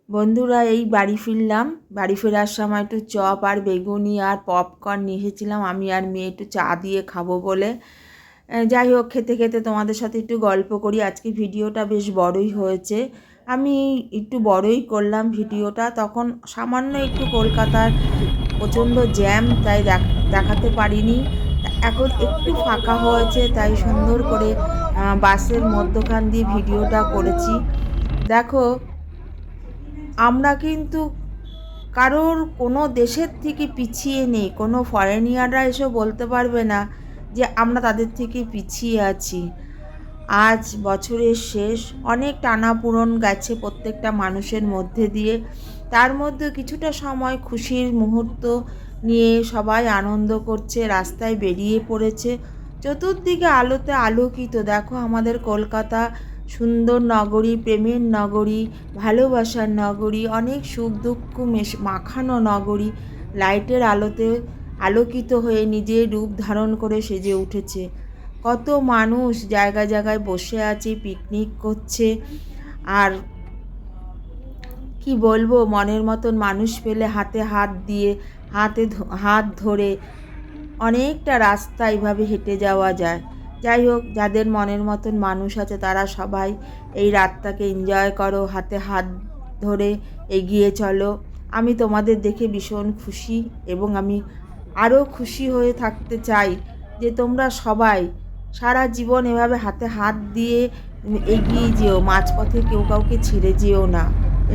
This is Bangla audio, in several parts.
বন্ধুরা, এই বাড়ি ফিরলাম। বাড়ি ফেরার সময় একটু চপ আর বেগুনি আর পপকর্ন নিয়ে এসেছিলাম। আমি আর মেয়ে একটু চা দিয়ে খাবো বলে। যাই হোক, খেতে খেতে তোমাদের সাথে একটু গল্প করি। আজকে ভিডিওটা বেশ বড়ই হয়েছে। আমি একটু বড়ই করলাম ভিডিওটা। তখন সামান্য একটু কলকাতার প্রচণ্ড জ্যাম, তাই দেখাতে পারিনি। এখন একটু ফাঁকা হয়েছে, তাই সুন্দর করে বাসের মধ্যখান দিয়ে ভিডিওটা করেছি। দেখো, আমরা কিন্তু কারোর কোনো দেশের থেকে পিছিয়ে নেই। কোনো ফরেনিয়াররা এসে বলতে পারবে না যে আমরা তাদের থেকে পিছিয়ে আছি। আজ বছরের শেষ, অনেক টানাপোড়েন গেছে প্রত্যেকটা মানুষের মধ্যে দিয়ে। তার মধ্যে কিছুটা সময় খুশির মুহূর্ত নিয়ে সবাই আনন্দ করছে, রাস্তায় বেরিয়ে পড়েছে। চতুর্দিকে আলোতে আলোকিত। দেখো, আমাদের কলকাতা সুন্দর নগরী, প্রেমের নগরী, ভালোবাসার নগরী, অনেক সুখ দুঃখ মাখানো নগরী লাইটের আলোতে আলোকিত হয়ে নিজের রূপ ধারণ করে সেজে উঠেছে। কত মানুষ জায়গায় জায়গায় বসে আছে, পিকনিক করছে। আর কি বলবো, মনের মতন মানুষ পেলে হাতে হাত দিয়ে হাত ধরে অনেকটা রাস্তা এইভাবে হেঁটে যাওয়া যায়। যাই হোক, যাদের মনের মতন মানুষ আছে তারা সবাই এই রাতটাকে এনজয় করো, হাতে হাত ধরে এগিয়ে চলো। আমি তোমাদের দেখে ভীষণ খুশি, এবং আমি আরও খুশি হয়ে থাকতে চাই যে তোমরা সবাই সারা জীবন এভাবে হাতে হাত দিয়ে এগিয়ে যেও। মাঝপথে কেউ কাউকে ছেড়ে যেও না।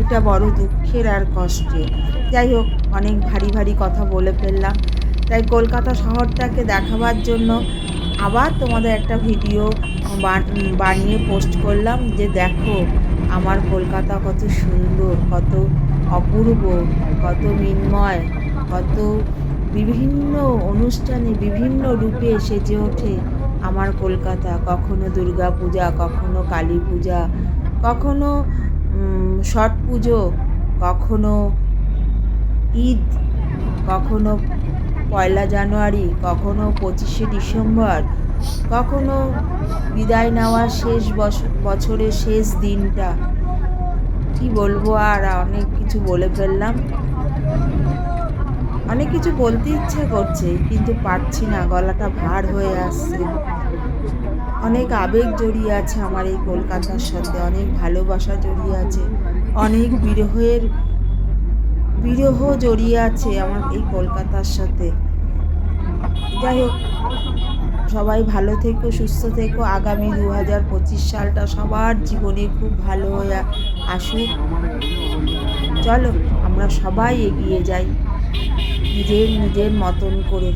এটা বড় দুঃখের আর কষ্টের। যাই হোক, অনেক ভারী ভারী কথা বলে ফেললাম। তাই কলকাতা শহরটাকে দেখাবার জন্য আবার তোমাদের একটা ভিডিও বানিয়ে পোস্ট করলাম যে দেখো আমার কলকাতা কত সুন্দর, কত অপূর্ব, কত মৃন্ময়, কত বিভিন্ন অনুষ্ঠানে বিভিন্ন রূপে সেজে ওঠে আমার কলকাতা। কখনো দুর্গা পূজা, কখনো কালী পূজা, কখনো ছট পুজো, কখনো ঈদ, কখনো পয়লা জানুয়ারি, কখনো 25শে ডিসেম্বর, কখনো বিদায় নেওয়ার শেষ বছরের শেষ দিনটা। কি বলবো, আর অনেক কিছু বলে ফেললাম। অনেক কিছু বলতে ইচ্ছে করছে কিন্তু পারছি না, গলাটা ভার হয়ে আসছে। অনেক আবেগ জড়িয়ে আছে আমার এই কলকাতার সাথে, অনেক ভালোবাসা জড়িয়ে আছে, অনেক বিরহ জড়িয়ে আছে আমার এই কলকাতার সাথে। যাই হোক, সবাই ভালো থেকো, সুস্থ থেকো। আগামী 2025 সালটা সবার জীবনে খুব ভালো হয়ে আসুক। চলো আমরা সবাই এগিয়ে যাই নিজের নিজের মতন করে।